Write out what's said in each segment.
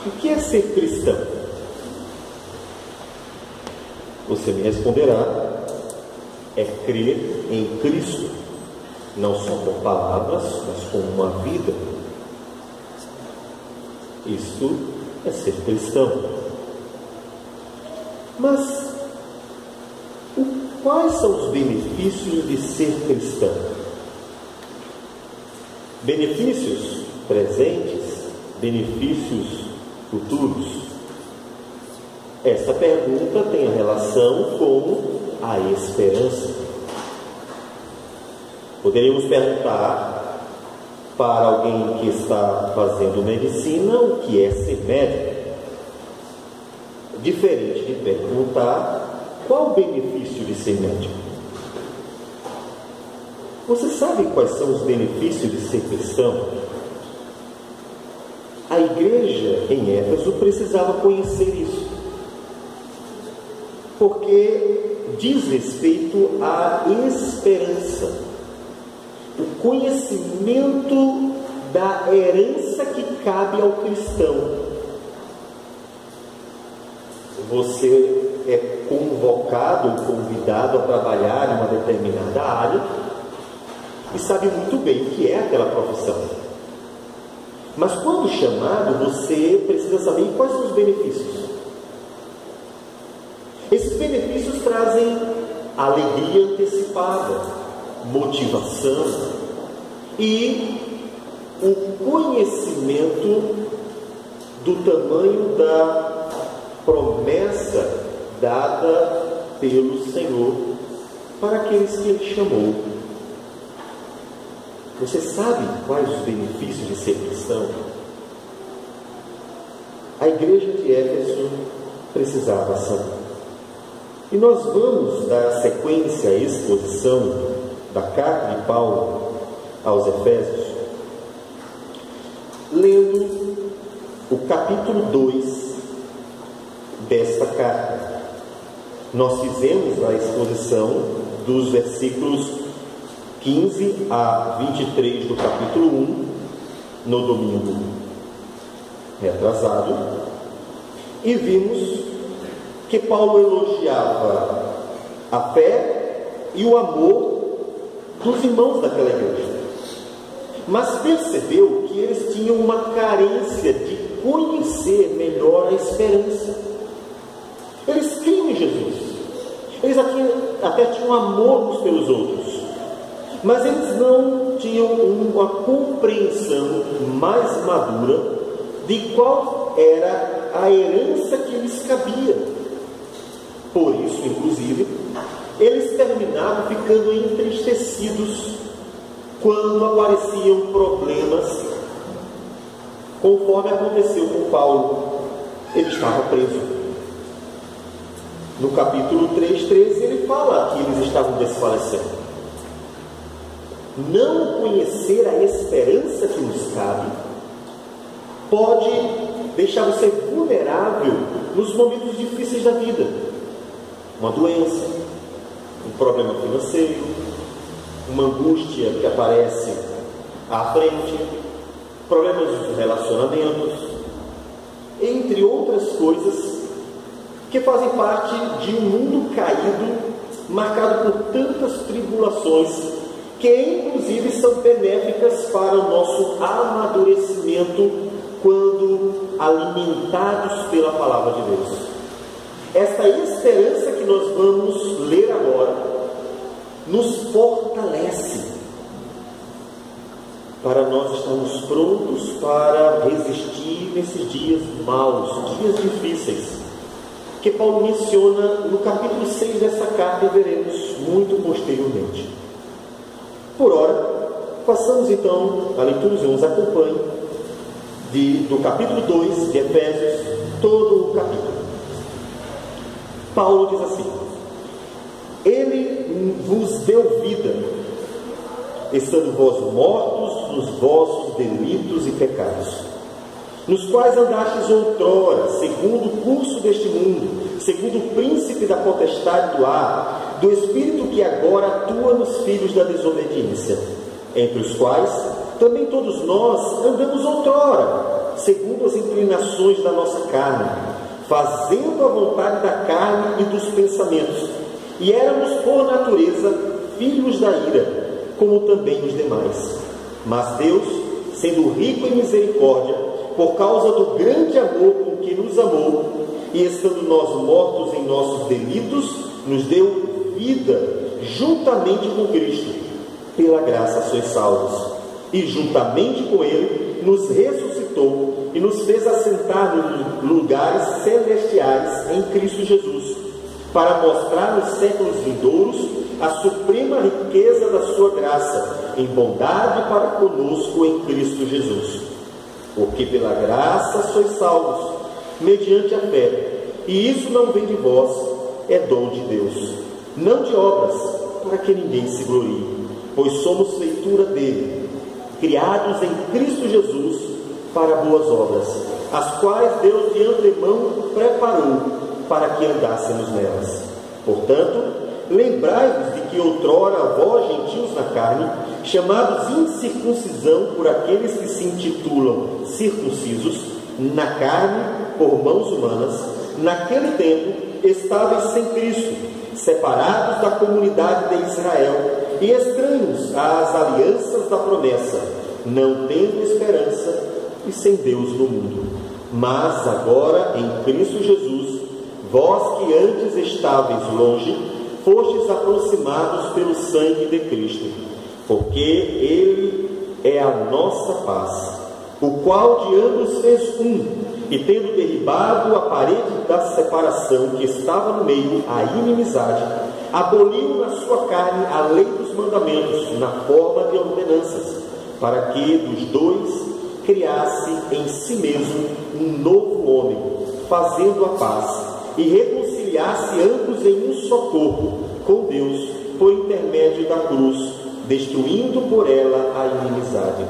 o que é ser cristão? Você me responderá: é crer em Cristo, não só com palavras, mas com uma vida. Isso é ser cristão. Mas quais são os benefícios de ser cristão? Benefícios presentes, benefícios futuros? Essa pergunta tem a relação com a esperança. Poderíamos perguntar para alguém que está fazendo medicina o que é ser médico. Diferente de perguntar qual o benefício de ser médico. Você sabe quais são os benefícios de ser cristão? A igreja em Éfeso precisava conhecer isso, porque diz respeito à esperança, o conhecimento da herança que cabe ao cristão. Você é convocado, convidado a trabalhar em uma determinada área e sabe muito bem o que é aquela profissão. Mas quando chamado, você precisa saber quais são os benefícios. Esses benefícios trazem alegria antecipada, motivação e o conhecimento do tamanho da promessa dada pelo Senhor para aqueles que Ele chamou. Você sabe quais os benefícios de ser cristão? A igreja de Éfeso precisava saber. E nós vamos dar sequência à exposição da carta de Paulo aos Efésios, lendo o capítulo 2 desta carta. Nós fizemos a exposição dos versículos 15 a 23 do capítulo 1 no domingo retrasado, e vimos que Paulo elogiava a fé e o amor dos irmãos daquela igreja, mas percebeu que eles tinham uma carência de conhecer melhor a esperança. Eles criam em Jesus, eles até tinham amor uns pelos outros, mas eles não tinham uma compreensão mais madura de qual era a herança que lhes cabia. Por isso, inclusive, eles terminavam ficando entristecidos quando apareciam problemas, conforme aconteceu com Paulo. Ele estava preso. No capítulo 3:13, ele fala que eles estavam desfalecendo. Não conhecer a esperança que nos cabe pode deixar você vulnerável nos momentos difíceis da vida. Uma doença, um problema financeiro, uma angústia que aparece à frente, problemas de relacionamentos, entre outras coisas que fazem parte de um mundo caído, marcado por tantas tribulações, que inclusive são benéficas para o nosso amadurecimento quando alimentados pela palavra de Deus. Esta esperança que nós vamos ler agora nos fortalece para nós estarmos prontos para resistir nesses dias maus, dias difíceis, que Paulo menciona no capítulo 6 dessa carta e veremos muito posteriormente. Por ora, façamos então a leitura, nos acompanhe do capítulo 2 de Efésios, todo o capítulo. Paulo diz assim: Ele vos deu vida, estando vós mortos nos vossos delitos e pecados, nos quais andastes outrora, segundo o curso deste mundo, segundo o príncipe da potestade do ar, do espírito que agora atua nos filhos da desobediência, entre os quais também todos nós andamos outrora, segundo as inclinações da nossa carne, fazendo a vontade da carne e dos pensamentos. E éramos, por natureza, filhos da ira, como também os demais. Mas Deus, sendo rico em misericórdia, por causa do grande amor com que nos amou, e estando nós mortos em nossos delitos, nos deu vida juntamente com Cristo. Pela graça sois salvos. E juntamente com Ele nos ressuscitou e nos fez assentar nos lugares celestiais em Cristo Jesus, para mostrar nos séculos vindouros a suprema riqueza da sua graça, em bondade para conosco em Cristo Jesus. Porque pela graça sois salvos, mediante a fé, e isso não vem de vós, é dom de Deus, não de obras, para que ninguém se glorie, pois somos feitura dele, criados em Cristo Jesus para boas obras, as quais Deus de antemão preparou para que andássemos nelas. Portanto, lembrai-vos de que outrora vós, gentios na carne, chamados incircuncisão por aqueles que se intitulam circuncisos, na carne por mãos humanas, naquele tempo estáveis sem Cristo, separados da comunidade de Israel e estranhos às alianças da promessa, não tendo esperança e sem Deus no mundo. Mas agora, em Cristo Jesus, vós que antes estáveis longe, fostes aproximados pelo sangue de Cristo, porque Ele é a nossa paz, o qual de ambos fez um, e tendo derribado a parede da separação que estava no meio, a inimizade, aboliu na sua carne a lei dos mandamentos, na forma de ordenanças, para que dos dois criasse em si mesmo um novo homem, fazendo a paz, e reconciliasse ambos em um só corpo com Deus, por intermédio da cruz, destruindo por ela a inimizade.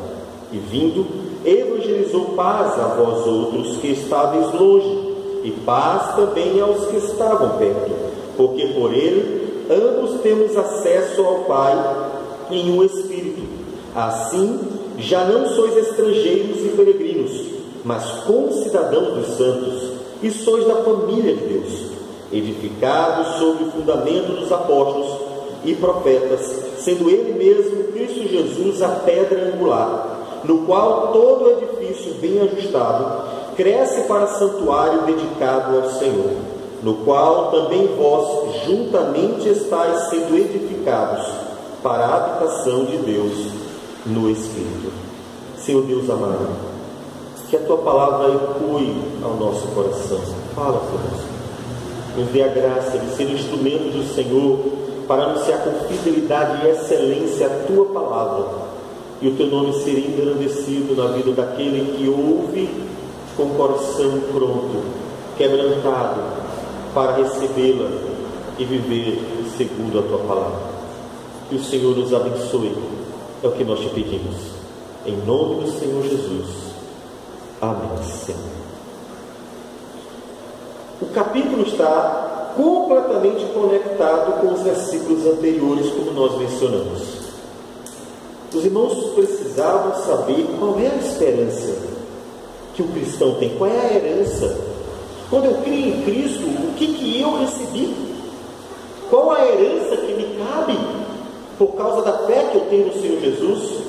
E vindo, evangelizou paz a vós outros que estáveis longe, e paz também aos que estavam perto, porque por ele ambos temos acesso ao Pai em um Espírito. Assim, já não sois estrangeiros e peregrinos, mas concidadãos dos santos, e sois da família de Deus, edificados sobre o fundamento dos apóstolos e profetas, sendo ele mesmo, Cristo Jesus, a pedra angular, no qual todo o edifício bem ajustado cresce para santuário dedicado ao Senhor, no qual também vós juntamente estáis sendo edificados para a habitação de Deus no Espírito. Senhor Deus amado, que a Tua palavra ecoe ao nosso coração. Fala conosco. Nos dê a graça de ser instrumento do Senhor para anunciar com fidelidade e excelência a Tua palavra, e o Teu nome ser engrandecido na vida daquele que ouve com o coração pronto, quebrantado, para recebê-la e viver segundo a Tua palavra. Que o Senhor nos abençoe, é o que nós te pedimos. Em nome do Senhor Jesus. Amém, Senhor. O capítulo está completamente conectado com os versículos anteriores, como nós mencionamos. Os irmãos precisavam saber qual é a esperança que o cristão tem, qual é a herança. Quando eu creio em Cristo, o que eu recebi? Qual a herança que me cabe por causa da fé que eu tenho no Senhor Jesus?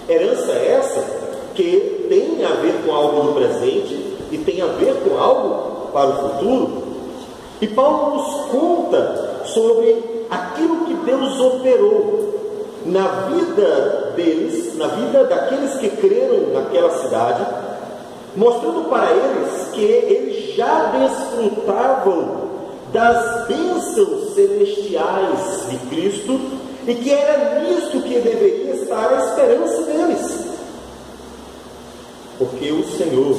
Herança essa que tem a ver com algo no presente e tem a ver com algo para o futuro. E Paulo nos conta sobre aquilo que Deus operou na vida deles, na vida daqueles que creram naquela cidade, mostrando para eles que eles já desfrutavam das bênçãos celestiais de Cristo e que era nisto que deveria estar a esperança deles. Porque o Senhor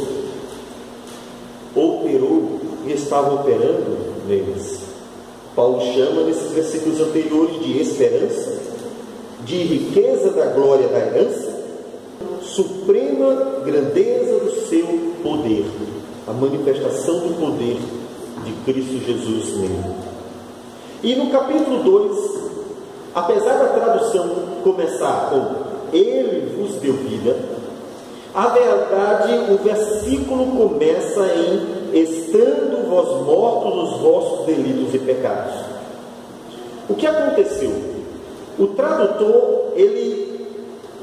operou e estava operando neles. Paulo chama nesses versículos anteriores de esperança, de riqueza da glória da herança, suprema grandeza do seu poder, a manifestação do poder de Cristo Jesus nele. E no capítulo 2, apesar da tradução começar com Ele vos deu vida, A verdade, o versículo começa em: estando vós mortos nos vossos delitos e pecados. O que aconteceu? O tradutor, ele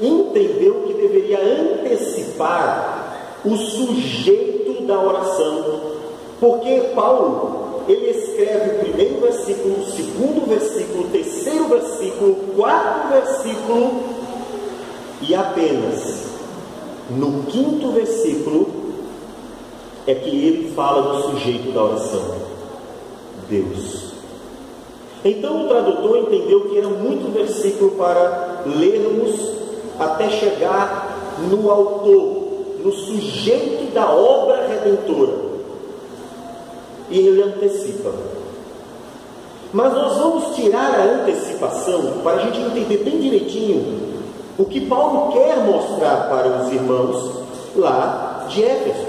entendeu que deveria antecipar o sujeito da oração, porque Paulo, ele escreve o primeiro versículo, o segundo versículo, o terceiro versículo, o quarto versículo, e apenas no quinto versículo é que ele fala do sujeito da oração: Deus. Então o tradutor entendeu que era muito versículo para lermos até chegar no autor, no sujeito da obra redentora. E ele antecipa. Mas nós vamos tirar a antecipação para a gente entender bem direitinho o que Paulo quer mostrar para os irmãos lá de Éfeso.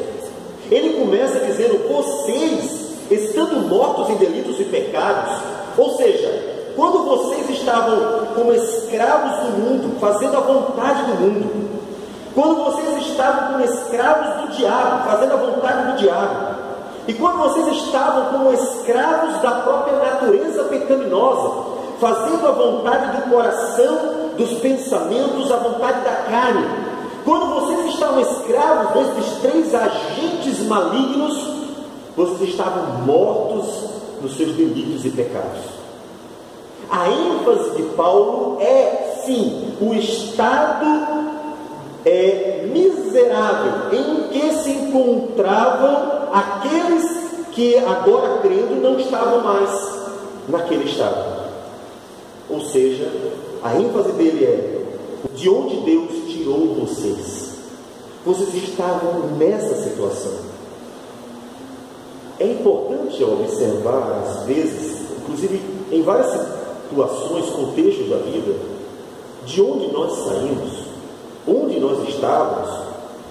Ele começa dizendo: vocês, estando mortos em delitos e pecados, ou seja, quando vocês estavam como escravos do mundo, fazendo a vontade do mundo, quando vocês estavam como escravos do diabo, fazendo a vontade do diabo, e quando vocês estavam como escravos da própria natureza pecaminosa, fazendo a vontade do coração, dos pensamentos, a vontade da carne, quando vocês estavam escravos desses três agentes malignos, vocês estavam mortos nos seus delitos e pecados. A ênfase de Paulo é, sim, o estado miserável em que se encontravam aqueles que agora crendo não estavam mais naquele estado. Ou seja, a ênfase dele é: de onde Deus tirou vocês? Vocês estavam nessa situação. É importante observar, às vezes, inclusive em várias situações, contextos da vida, de onde nós saímos, onde nós estávamos,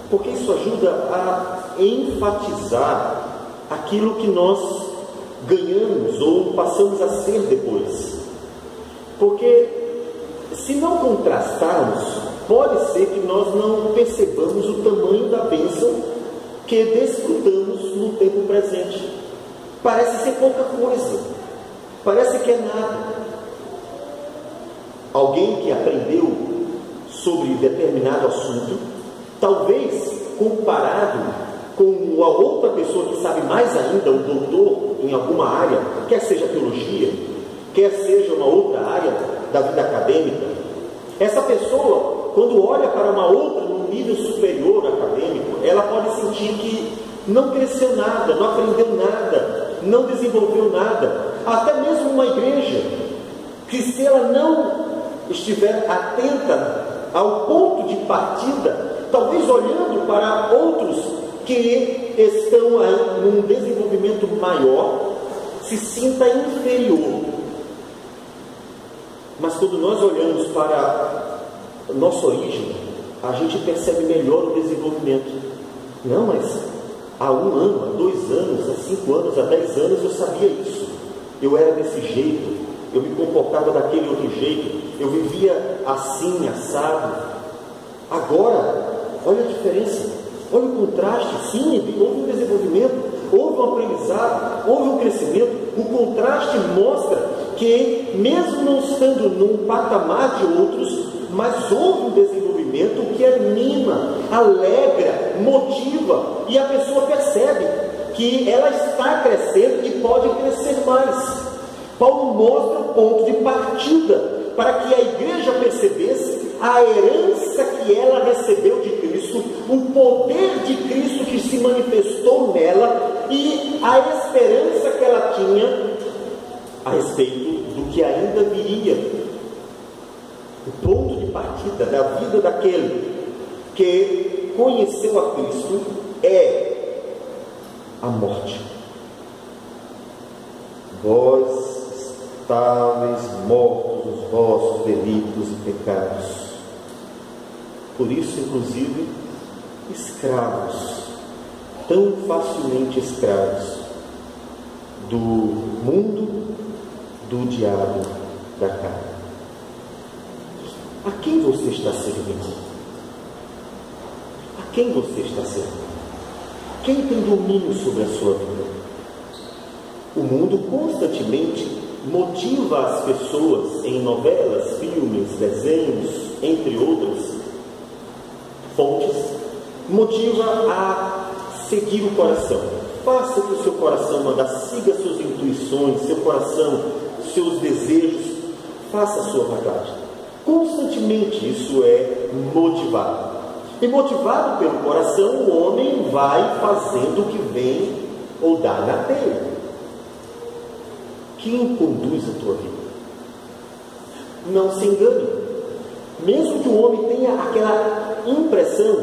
porque isso ajuda a enfatizar aquilo que nós ganhamos ou passamos a ser depois. Porque se não contrastarmos, pode ser que nós não percebamos o tamanho da bênção que desfrutamos no tempo presente. Parece ser pouca coisa, parece que é nada. Alguém que aprendeu sobre determinado assunto, talvez comparado com a outra pessoa que sabe mais ainda, o doutor em alguma área, quer seja teologia, quer seja uma outra área da vida acadêmica, essa pessoa, quando olha para uma outra num nível superior acadêmico, ela pode sentir que não cresceu nada, não aprendeu nada, não desenvolveu nada. Até mesmo uma igreja, que se ela não estiver atenta ao ponto de partida, talvez olhando para outros que estão aí num desenvolvimento maior, se sinta inferior. Mas quando nós olhamos para a nossa origem, a gente percebe melhor o desenvolvimento. Não, mas há 1 ano, há 2 anos, há 5 anos, há 10 anos eu sabia isso. Eu era desse jeito, eu me comportava daquele outro jeito, eu vivia assim, assado. Agora, olha a diferença, olha o contraste. Sim, houve um desenvolvimento, houve um aprendizado, houve um crescimento. O contraste mostra que, mesmo não estando num patamar de outros, mas houve um desenvolvimento que anima, alegra, motiva, e a pessoa percebe que ela está crescendo e pode crescer mais. Paulo mostra o ponto de partida para que a igreja percebesse a herança que ela recebeu de Cristo, o poder de Cristo que se manifestou nela e a esperança que ela tinha a respeito do que ainda viria. O ponto de partida da vida daquele que conheceu a Cristo é a morte. Vós estáveis mortos nos vossos delitos e pecados. Por isso, inclusive, escravos, tão facilmente escravos do mundo, do diabo, da carne. A quem você está servindo? A quem você está sendo? Quem tem domínio sobre a sua vida? O mundo constantemente motiva as pessoas em novelas, filmes, desenhos, entre outras fontes, motiva a seguir o coração. Faça o que o seu coração manda, siga suas intuições, seu coração, seus desejos, faça a sua vontade. Constantemente isso é motivado. E motivado pelo coração, o homem vai fazendo o que vem ou dá na telha. Quem conduz a tua vida? Não se engane. Mesmo que o homem tenha aquela impressão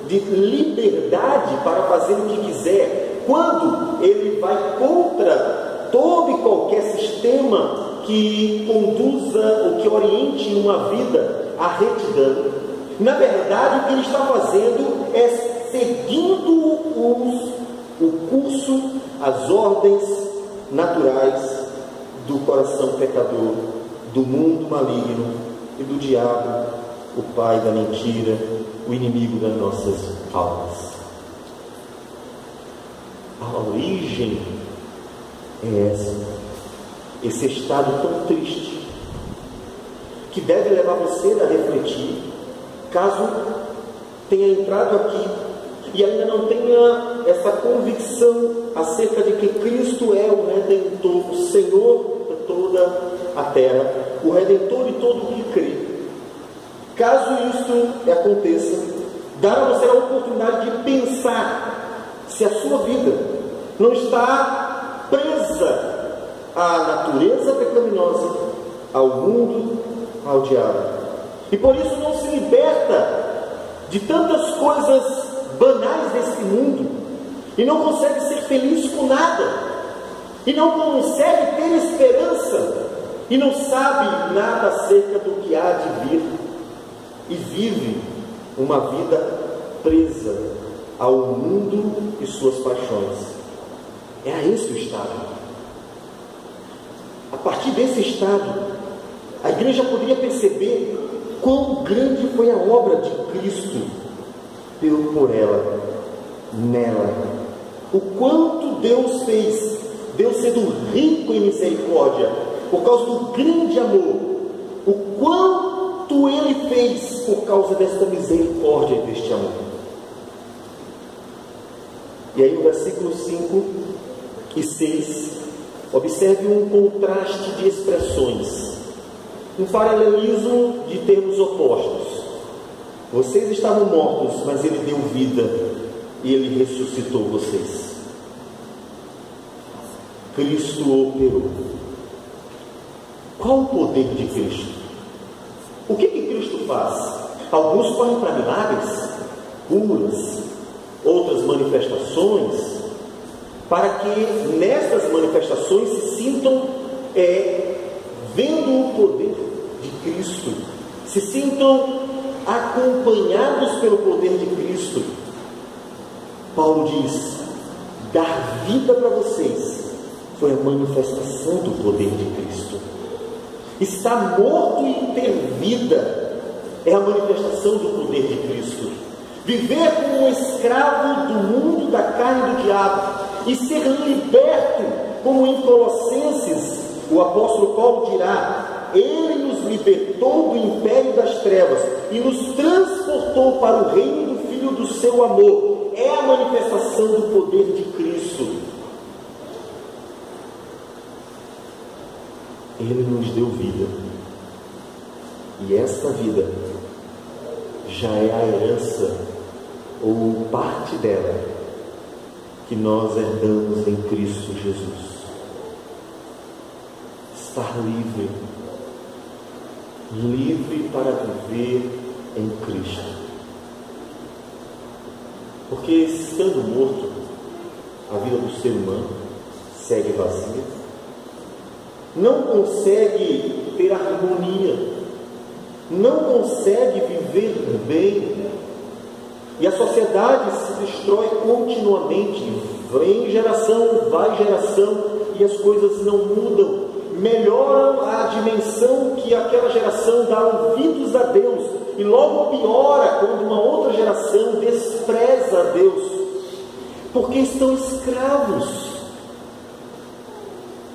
de liberdade para fazer o que quiser, quando ele vai contra todo e qualquer sistema que conduza ou que oriente uma vida à retidão, na verdade o que ele está fazendo é seguindo o curso, as ordens naturais do coração pecador, do mundo maligno e do diabo, o pai da mentira, o inimigo das nossas almas. A origem é esse estado tão triste, que deve levar você a refletir, caso tenha entrado aqui e ainda não tenha essa convicção acerca de que Cristo é o Redentor, o Senhor de toda a terra, o Redentor de todo o que crê. Caso isto aconteça, dá a você a oportunidade de pensar se a sua vida não está presa à natureza pecaminosa, ao mundo, ao diabo. E por isso não se liberta de tantas coisas banais desse mundo, e não consegue ser feliz com nada, e não consegue ter esperança, e não sabe nada acerca do que há de vir, e vive uma vida presa ao mundo e suas paixões. É esse o estado. A partir desse estado, a igreja poderia perceber quão grande foi a obra de Cristo por ela, nela. O quanto Deus fez, Deus sendo rico em misericórdia, por causa do grande amor, o quanto Ele fez por causa desta misericórdia e deste amor. E aí no versículo 5 e 6, observe um contraste de expressões, um paralelismo de termos opostos. Vocês estavam mortos, mas Ele deu vida e Ele ressuscitou vocês. Cristo operou. Qual o poder de Cristo? O que Cristo faz? Alguns correm para milagres, curas, outras manifestações, para que nessas manifestações se sintam vendo o poder de Cristo, se sintam acompanhados pelo poder de Cristo. Paulo diz: dar vida para vocês foi a manifestação do poder de Cristo. Estar morto e ter vida é a manifestação do poder de Cristo. Viver como um escravo do mundo, da carne e do diabo, e ser liberto, como em Colossenses o apóstolo Paulo dirá: Ele nos libertou do império das trevas e nos transportou para o reino do Filho do seu amor. É a manifestação do poder de Cristo. Ele nos deu vida, e esta vida já é a herança, ou parte dela, que nós herdamos em Cristo Jesus. Estar livre, livre para viver em Cristo. Porque estando morto, a vida do ser humano segue vazia, não consegue ter harmonia, não consegue viver bem, e a sociedade se destrói continuamente, vem geração, vai geração, e as coisas não mudam. Melhoram a dimensão que aquela geração dá ouvidos a Deus, e logo piora quando uma outra geração despreza a Deus, porque estão escravos.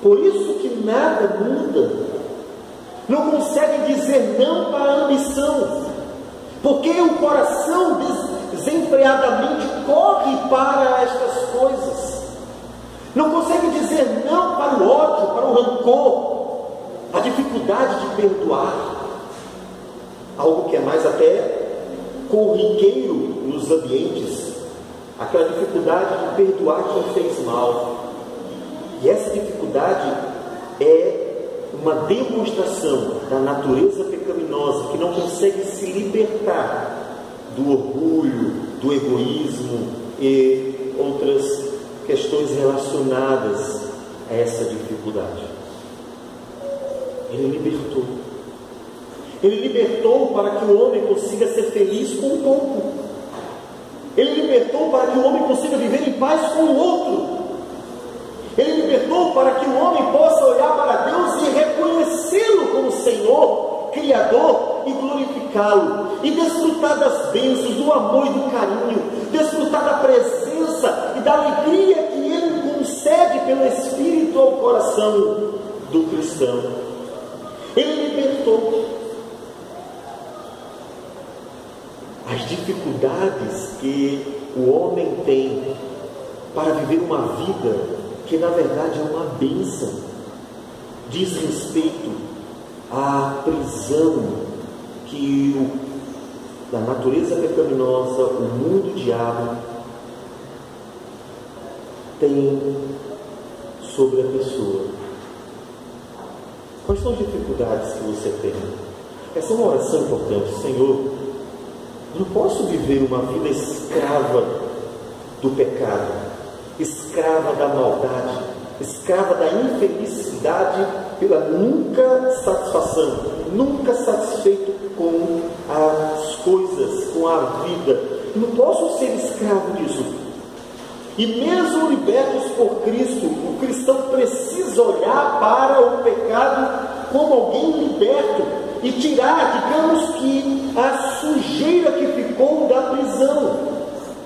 Por isso que nada muda. Não conseguem dizer não para a ambição, porque o coração desenfreadamente corre para estas coisas. Não conseguem dizer não para o ódio, para o rancor, a dificuldade de perdoar, algo que é mais até corriqueiro nos ambientes, aquela dificuldade de perdoar quem fez mal. E essa dificuldade é uma demonstração da natureza pecaminosa que não consegue se libertar do orgulho, do egoísmo e outras questões relacionadas a essa dificuldade. Ele libertou. Ele libertou para que o homem consiga ser feliz com o pouco. Ele libertou para que o homem consiga viver em paz com o outro. Ele libertou para que o homem possa olhar para Deus e reconhecê-lo como Senhor, Criador, e glorificá-lo, e desfrutar das bênçãos, do amor e do carinho, desfrutar da presença e da alegria que Ele concede pelo Espírito ao coração do cristão. Ele libertou. As dificuldades que o homem tem para viver uma vida que na verdade é uma bênção, diz respeito à prisão que da natureza pecaminosa, o mundo, o diabo tem sobre a pessoa. Quais são as dificuldades que você tem? Essa é uma oração importante. Senhor, eu não posso viver uma vida escrava do pecado, escrava da maldade, escrava da infelicidade pela nunca satisfação, nunca satisfeito com as coisas, com a vida. Eu não posso ser escravo disso. E mesmo libertos por Cristo, o cristão precisa olhar para o pecado como alguém liberto e tirar, digamos que, a sujeira que ficou da prisão,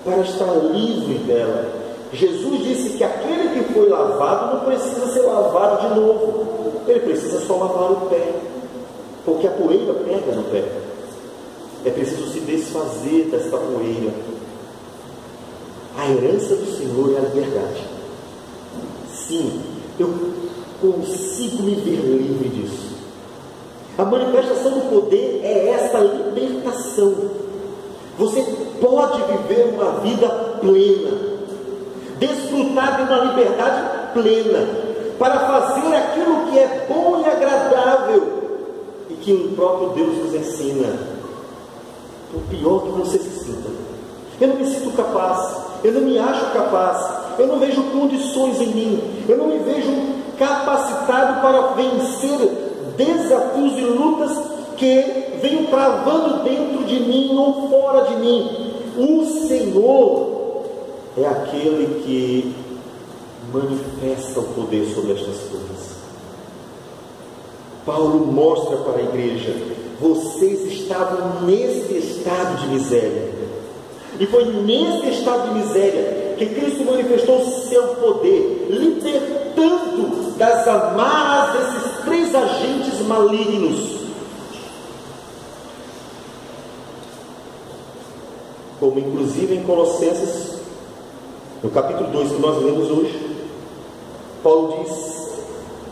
para estar livre dela. Jesus disse que aquele que foi lavado não precisa ser lavado de novo, ele precisa só lavar o pé, porque a poeira pega no pé. É preciso se desfazer desta poeira. A herança do Senhor é a liberdade. Sim, eu consigo me ver livre disso. A manifestação do poder é esta libertação. Você pode viver uma vida plena, desfrutar de uma liberdade plena, para fazer aquilo que é bom e agradável, e que o próprio Deus nos ensina. Por pior que você se sinta, eu não me sinto capaz, eu não me acho capaz, eu não vejo condições em mim, eu não me vejo capacitado para vencer desafios e lutas que venham travando dentro de mim ou fora de mim. O Senhor é aquele que manifesta o poder sobre estas coisas. Paulo mostra para a igreja: vocês estavam nesse estado de miséria, e foi nesse estado de miséria que Cristo manifestou o seu poder, libertando das amarras desses três agentes malignos. Como inclusive em Colossenses, no capítulo 2 que nós lemos hoje, Paulo diz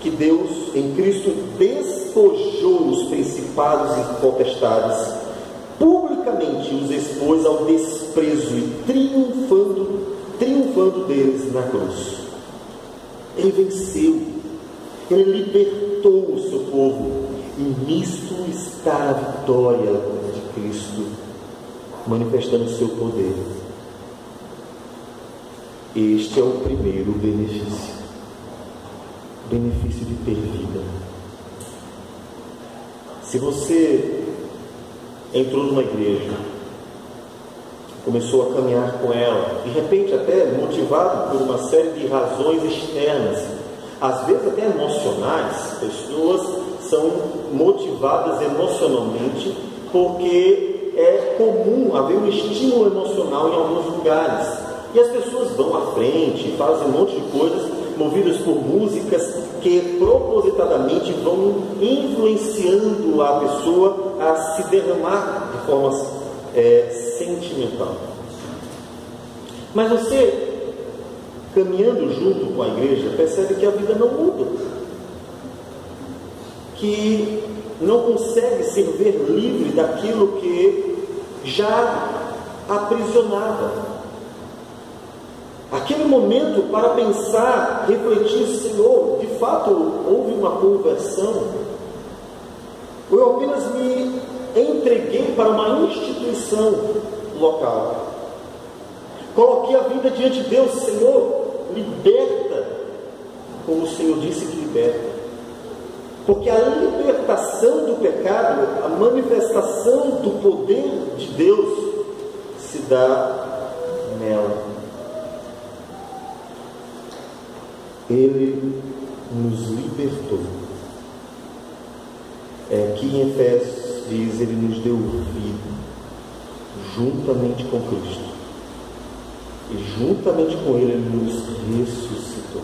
que Deus em Cristo despojou os principados e potestades, publicamente os expôs ao desprezo e triunfando deles na cruz. Ele venceu, ele libertou o seu povo, e nisto está a vitória de Cristo, manifestando o seu poder. Este é o primeiro benefício de ter vida. Se você entrou numa igreja, começou a caminhar com ela, de repente até motivado por uma série de razões externas, às vezes até emocionais, pessoas são motivadas emocionalmente porque comum haver um estímulo emocional em alguns lugares. E as pessoas vão à frente, fazem um monte de coisas, movidas por músicas que propositadamente vão influenciando a pessoa a se derramar de forma sentimental. Mas você, caminhando junto com a igreja, percebe que a vida não muda, que não consegue se ver livre daquilo que já aprisionava. Aquele momento para pensar, refletir, Senhor, de fato houve uma conversão? Ou eu apenas me entreguei para uma instituição local? Coloquei a vida diante de Deus, Senhor, liberta, como o Senhor disse que liberta. Porque a libertação do pecado, a manifestação do poder de Deus, se dá nela. Ele nos libertou. Aqui em Efésios diz, Ele nos deu vida, juntamente com Cristo. E juntamente com Ele, Ele nos ressuscitou.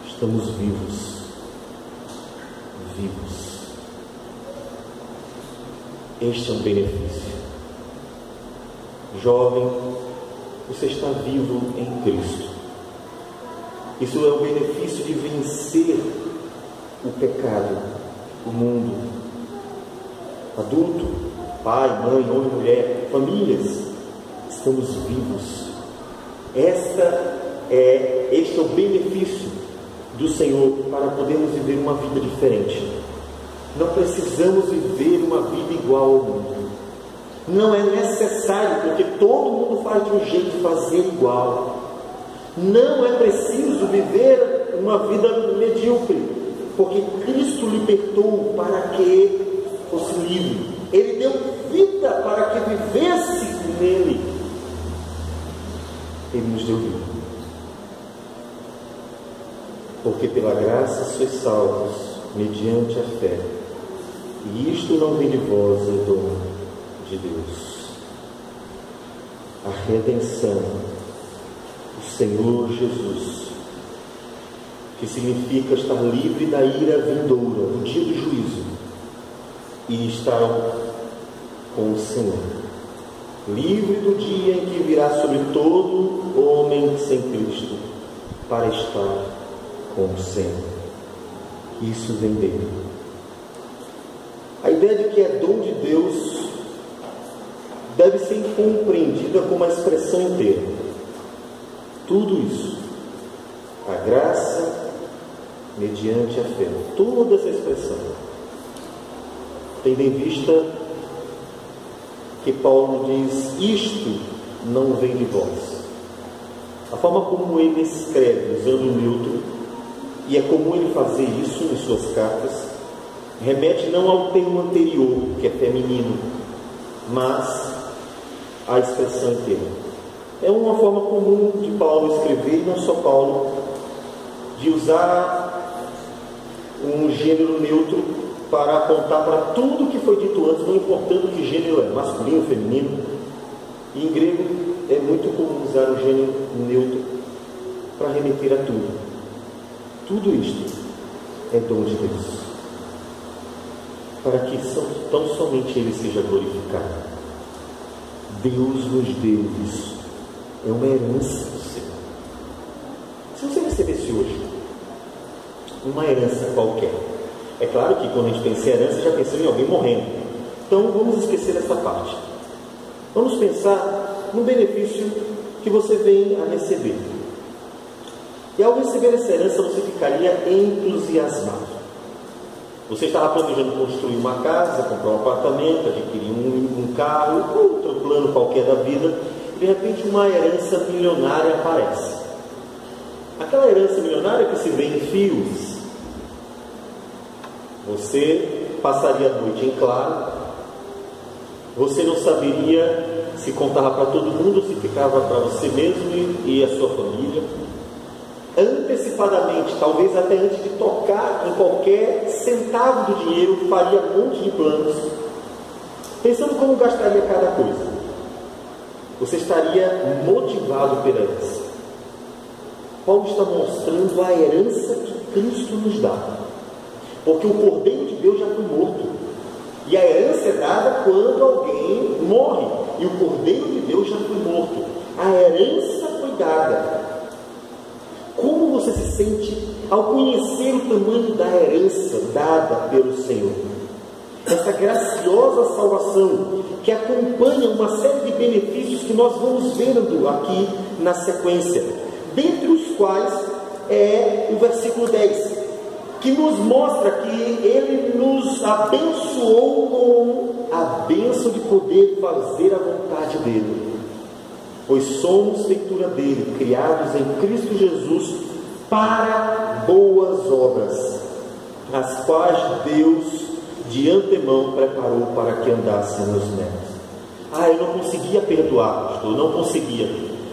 Estamos vivos. Este é um benefício. Jovem, você está vivo em Cristo. Isso é o benefício de vencer o pecado, o mundo. Adulto, pai, mãe, homem, mulher, famílias, estamos vivos. Este é o benefício do Senhor para podermos viver uma vida diferente. Não precisamos viver uma vida igual ao mundo. Não é necessário, porque todo mundo faz de um jeito de fazer igual. Não é preciso viver uma vida medíocre, porque Cristo libertou para que fosse livre. Ele deu vida para que vivesse nele. Ele nos deu vida. Porque pela graça sois salvos, mediante a fé. E isto não vem de vós, é dom de Deus. A redenção, o Senhor Jesus, que significa estar livre da ira vindoura, do dia do juízo, e estar com o Senhor. Livre do dia em que virá sobre todo homem sem Cristo, para estar com o Senhor. Isso vem dele. A ideia de que é dom de Deus deve ser compreendida como uma expressão inteira. Tudo isso, a graça mediante a fé, toda essa expressão, tendo em vista que Paulo diz, isto não vem de vós. A forma como ele escreve, usando o neutro, e é comum ele fazer isso em suas cartas, remete não ao termo anterior, que é feminino, mas à expressão inteira. É uma forma comum de Paulo escrever, e não só Paulo, de usar um gênero neutro para apontar para tudo que foi dito antes, não importando que gênero é, masculino, feminino. E em grego é muito comum usar o gênero neutro para remeter a tudo. Tudo isto é dom de Deus, para que tão somente Ele seja glorificado. Deus nos deu isso. É uma herança do Senhor. Se você recebesse hoje uma herança qualquer, é claro que quando a gente pensa em herança, já pensou em alguém morrendo. Então vamos esquecer essa parte. Vamos pensar no benefício que você vem a receber. E ao receber essa herança, você ficaria entusiasmado. Você estava planejando construir uma casa, comprar um apartamento, adquirir um carro, outro plano qualquer da vida. De repente, uma herança milionária aparece. Aquela herança milionária que se vê em fios. Você passaria a noite em claro. Você não saberia se contava para todo mundo, se ficava para você mesmo e a sua família. Antecipadamente, talvez até antes de tocar em qualquer centavo do dinheiro, faria um monte de planos. Pensando como gastaria cada coisa, você estaria motivado pela herança. Paulo está mostrando a herança que Cristo nos dá. Porque o Cordeiro de Deus já foi morto. E a herança é dada quando alguém morre. E o Cordeiro de Deus já foi morto. A herança foi dada. Como você se sente ao conhecer o tamanho da herança dada pelo Senhor? Essa graciosa salvação que acompanha uma série de benefícios que nós vamos vendo aqui na sequência, dentre os quais é o versículo 10, que nos mostra que Ele nos abençoou com a bênção de poder fazer a vontade dEle, pois somos feitura dEle, criados em Cristo Jesus para boas obras, as quais Deus de antemão preparou para que andássemos nelas. Eu não conseguia perdoar, pastor, eu não conseguia.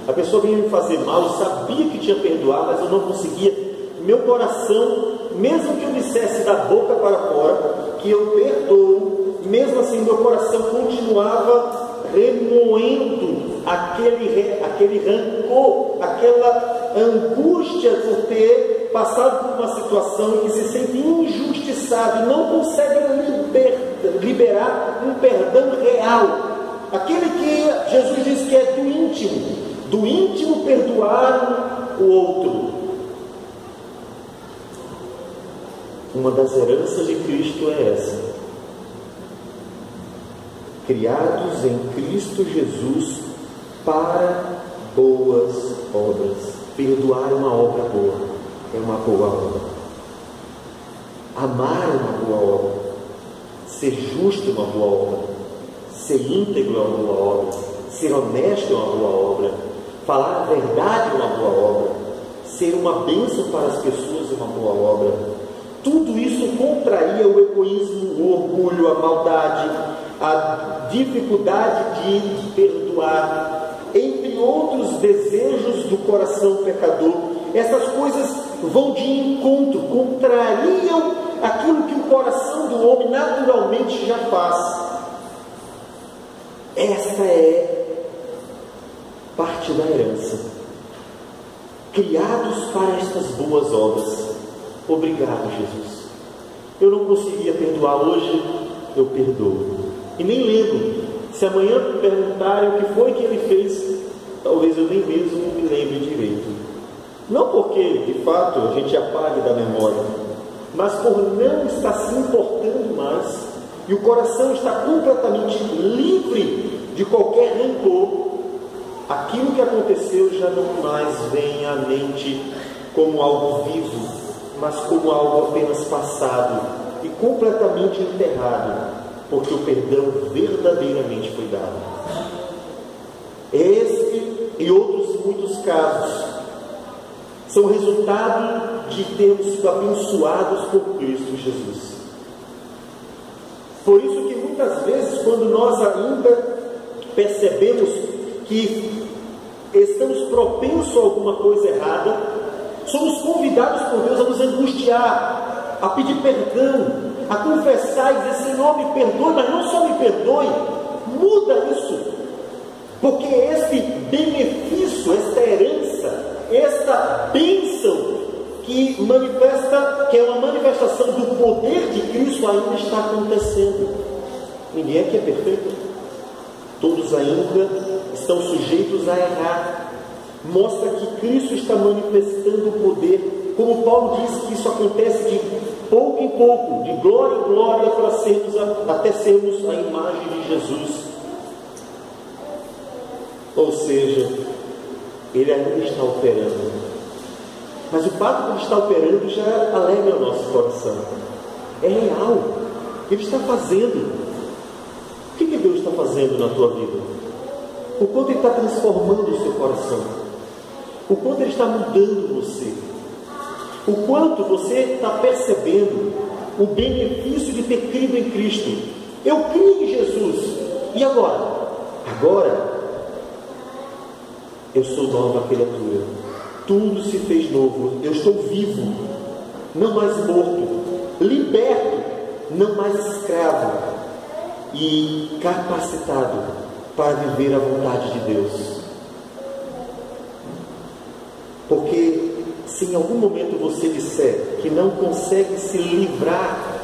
A pessoa vinha me fazer mal, eu sabia que tinha perdoado, mas eu não conseguia. Meu coração, mesmo que eu dissesse da boca para fora que eu perdoo, mesmo assim meu coração continuava remoendo aquele rancor, aquela angústia por ter passado por uma situação em que se sente injustiçado e não consegue liberar um perdão real. Aquele que Jesus diz que é do íntimo perdoar o outro. Uma das heranças de Cristo é essa: criados em Cristo Jesus para boas obras. Perdoar é uma obra boa, é uma boa obra. Amar é uma boa obra. Ser justo é uma boa obra. Ser íntegro é uma boa obra. Ser honesto é uma boa obra. Falar a verdade é uma boa obra. Ser uma bênção para as pessoas é uma boa obra. Tudo isso contraria o egoísmo, o orgulho, a maldade, a dificuldade de perdoar, entre outros desejos do coração pecador. Essas coisas vão de encontro, contrariam aquilo que o coração do homem naturalmente já faz. Esta é parte da herança. Criados para estas boas obras. Obrigado, Jesus. Eu não conseguia perdoar hoje, eu perdoo. E nem lembro. Se amanhã me perguntarem o que foi que ele fez, talvez eu nem mesmo me lembre direito. Não porque, de fato, a gente apague da memória, mas por não estar se importando mais, e o coração está completamente livre de qualquer rancor. Aquilo que aconteceu já não mais vem à mente como algo vivo, mas como algo apenas passado e completamente enterrado, porque o perdão verdadeiramente foi dado. Este e outros muitos casos são resultado de termos sido abençoados por Cristo Jesus. Por isso que muitas vezes, quando nós ainda percebemos que estamos propensos a alguma coisa errada, somos convidados por Deus a nos angustiar, a pedir perdão, a confessar e dizer: Senhor, me perdoe, mas não só me perdoe, muda isso, porque esse benefício, esta herança, esta bênção que é uma manifestação do poder de Cristo, ainda está acontecendo. Ninguém aqui é perfeito, todos ainda estão sujeitos a errar. Mostra que Cristo está manifestando o poder, como Paulo diz que isso acontece de pouco em pouco, de glória em glória, até sermos a imagem de Jesus. Ou seja, Ele ainda está operando, mas o fato de Ele estar operando já alegra o nosso coração. É real, Ele está fazendo. O que Deus está fazendo na tua vida? O quanto Ele está transformando o seu coração, o quanto Ele está mudando você, o quanto você está percebendo o benefício de ter crido em Cristo. Eu criei em Jesus, e agora? Agora eu sou nova criatura, tudo se fez novo, eu estou vivo, não mais morto, liberto, não mais escravo. e capacitado para viver a vontade de Deus. Porque se em algum momento você disser que não consegue se livrar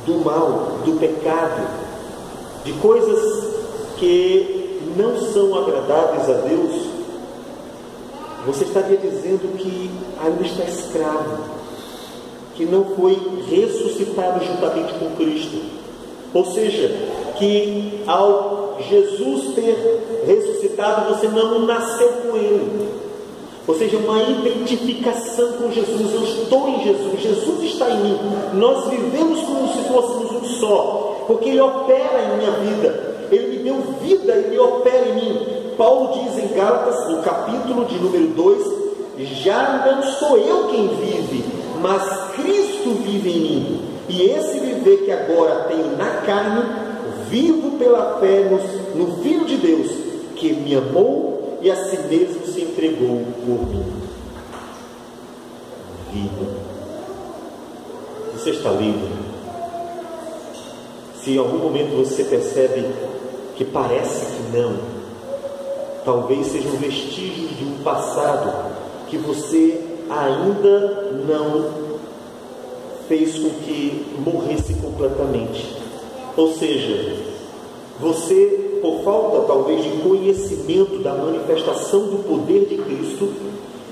do mal, do pecado, de coisas que não são agradáveis a Deus, você estaria dizendo que ainda está escravo, que não foi ressuscitado juntamente com Cristo. Ou seja, que ao Jesus ter ressuscitado, você não nasceu com Ele. Ou seja, uma identificação com Jesus. Eu estou em Jesus, Jesus está em mim. Nós vivemos como se fôssemos um só, porque Ele opera em minha vida. Ele me deu vida, Ele opera em mim. Paulo diz em Gálatas, no capítulo de número 2, já não sou eu quem vive, mas Cristo vive em mim. E esse viver que agora tenho na carne, vivo pela fé no Filho de Deus, que me amou e a si mesmo se entregou por mim. Vida. Você está livre. Se em algum momento você percebe que parece que não, talvez sejam vestígios de um passado que você ainda não fez com que morresse completamente. Ou seja, você, por falta talvez de conhecimento da manifestação do poder de Cristo,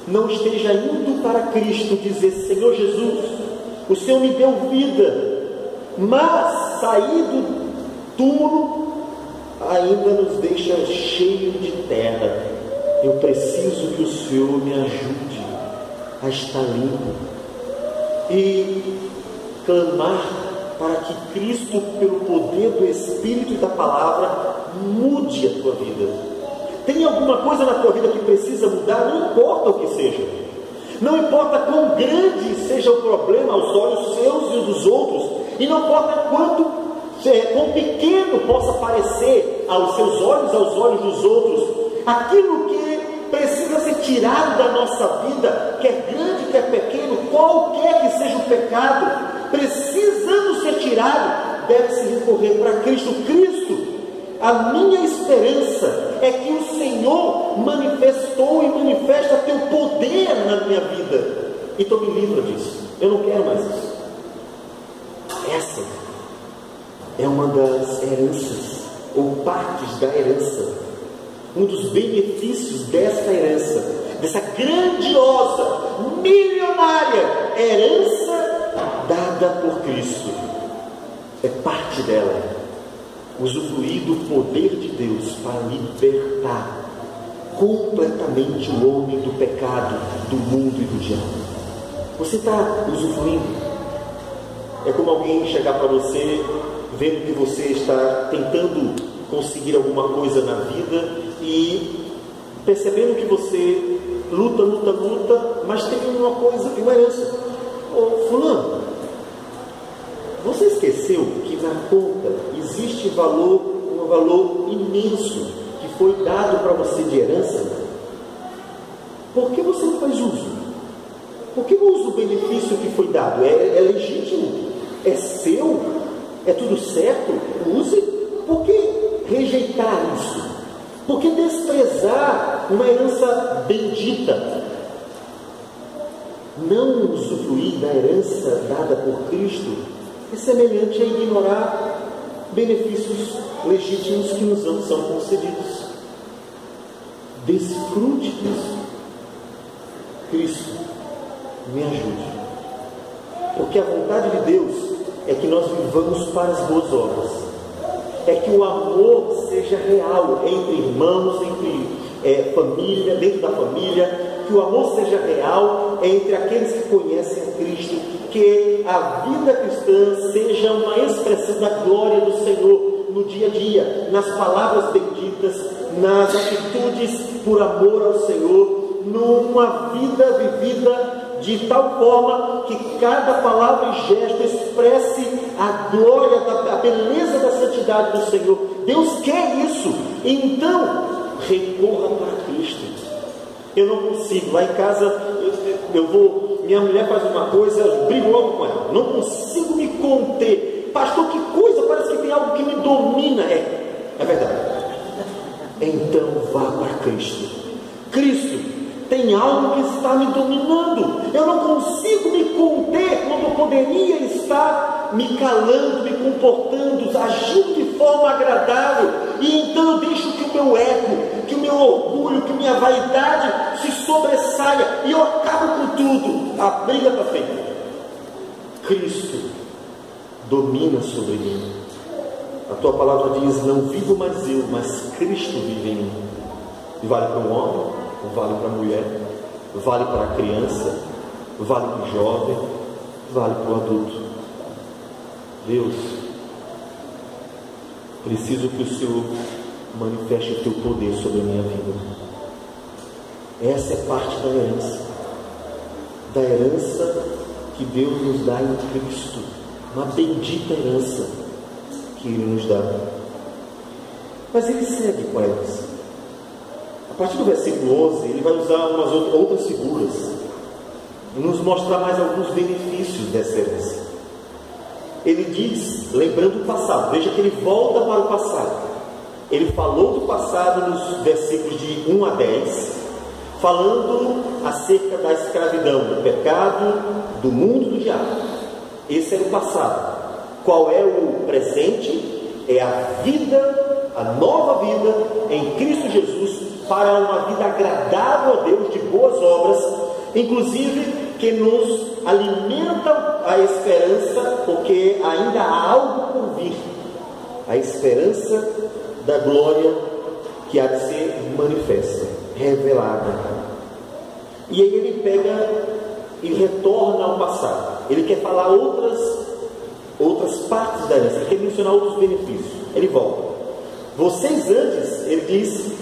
não esteja indo para Cristo dizer: Senhor Jesus, o Senhor me deu vida, mas sair do túmulo ainda nos deixa cheio de terra. Eu preciso que o Senhor me ajude a estar limpo e clamar para que Cristo, pelo poder do Espírito e da Palavra, mude a tua vida. Tem alguma coisa na tua vida que precisa mudar? Não importa o que seja, não importa quão grande seja o problema aos olhos seus e dos outros, e não importa quão pequeno possa parecer aos seus olhos, aos olhos dos outros, aquilo que precisa ser tirado da nossa vida, quer grande, quer pequeno, qualquer que seja o pecado, precisando ser tirado, deve-se recorrer para Cristo. Cristo, a minha esperança é que o Senhor manifestou e manifesta teu poder na minha vida, então me livra disso. Eu não quero mais isso. Essa é uma das heranças, ou partes da herança, um dos benefícios dessa herança, dessa grandiosa, milionária herança dada por Cristo. É parte dela, usufruir do poder de Deus para libertar completamente o homem do pecado, do mundo e do diabo. Você está usufruindo? É como alguém chegar para você, vendo que você está tentando conseguir alguma coisa na vida e percebendo que você luta, mas tem uma coisa, uma herança. Ô fulano, você esqueceu que na conta existe um valor imenso que foi dado para você de herança? Por que você não faz uso? Por que não usa o benefício que foi dado? É legítimo? É seu? É tudo certo? Use. Por que rejeitar isso? Por que desprezar uma herança bendita? Não usufruir da herança dada por Cristo é semelhante a ignorar benefícios legítimos que nos são concedidos. Desfrute disso. Cristo, me ajude. Porque a vontade de Deus é que nós vivamos para as boas obras. É que o amor seja real entre irmãos, entre família, dentro da família. Que o amor seja real entre aqueles que conhecem a Cristo. Que a vida cristã seja uma expressão da glória do Senhor no dia a dia, nas palavras benditas, nas atitudes por amor ao Senhor, numa vida vivida de tal forma que cada palavra e gesto expresse a glória, a beleza da santidade do Senhor. Deus quer isso. Então, recorra para Cristo. Eu não consigo. Lá em casa, minha mulher faz uma coisa, eu brigo logo com ela. Não consigo me conter. Pastor, que coisa, parece que tem algo que me domina. É verdade. Então vá para Cristo. Cristo tem algo que está me dominando. Eu não consigo me conter quando eu poderia estar me calando, me comportando, agindo de forma agradável. E então eu deixo que o meu ego, que o meu orgulho, que minha vaidade se sobressaia e eu acabo com tudo. A briga está feita. Cristo domina sobre mim. A tua palavra diz: não vivo mais eu, mas Cristo vive em mim. E vale para o homem, vale para a mulher, vale para a criança, vale para o jovem, vale para o adulto. Deus, preciso que o Senhor manifeste o teu poder sobre a minha vida. Essa é parte da herança que Deus nos dá em Cristo, uma bendita herança que Ele nos dá. Mas Ele segue com elas. A partir do versículo 11, Ele vai usar umas outras figuras e nos mostrar mais alguns benefícios dessa herança. Ele diz, lembrando o passado, veja que ele volta para o passado. Ele falou do passado nos versículos de 1 a 10, falando acerca da escravidão, do pecado, do mundo, do diabo. Esse era o passado. Qual é o presente? É a vida, a nova vida em Cristo Jesus, para uma vida agradável a Deus, de boas obras, inclusive que nos alimenta a esperança, porque ainda há algo por vir, a esperança da glória que há de ser manifesta, revelada. E aí ele pega e retorna ao passado. Ele quer falar outras partes da herança, ele quer mencionar outros benefícios. Ele volta. Vocês antes, ele diz,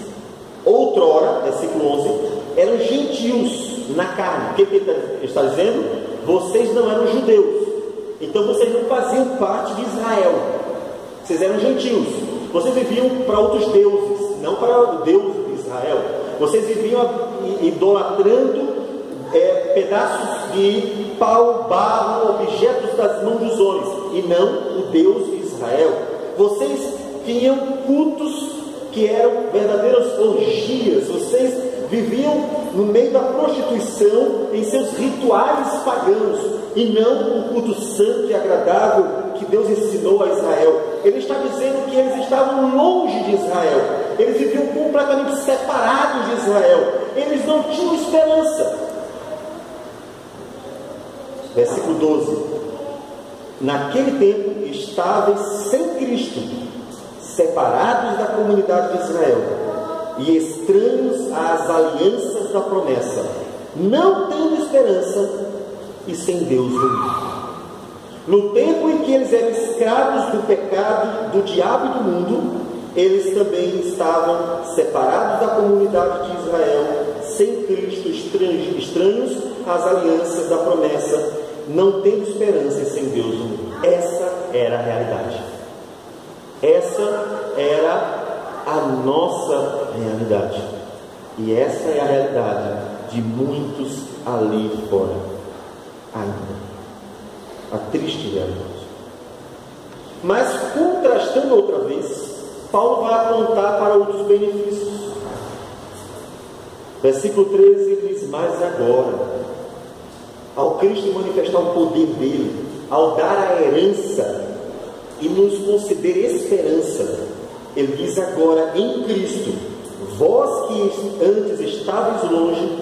outrora, versículo 11, eram gentios na carne. O que ele está dizendo? Vocês não eram judeus, então vocês não faziam parte de Israel, vocês eram gentios, vocês viviam para outros deuses, não para o Deus de Israel. Vocês viviam idolatrando pedaços de pau, barro, objetos das mãos dos homens, e não o Deus de Israel. Vocês tinham cultos que eram verdadeiras orgias, vocês viviam no meio da prostituição em seus rituais pagãos, e não o culto santo e agradável que Deus ensinou a Israel. Ele está dizendo que eles estavam longe de Israel, eles viviam completamente separados de Israel, eles não tinham esperança. Versículo 12: naquele tempo estáveis sem Cristo, separados da comunidade de Israel e estranhos às alianças da promessa, não tendo esperança e sem Deus no mundo. No tempo em que eles eram escravos do pecado, do diabo e do mundo, eles também estavam separados da comunidade de Israel, sem Cristo, estranhos às alianças da promessa, não tendo esperança e sem Deus no mundo. Essa era a realidade. Essa era a nossa realidade. E essa é a realidade de muitos ali fora ainda. A triste realidade. Mas, contrastando outra vez, Paulo vai apontar para outros benefícios. Versículo 13 ele diz: mas agora, ao Cristo manifestar o poder dele, ao dar a herança e nos conceder esperança, ele diz: agora em Cristo, vós que antes estáveis longe,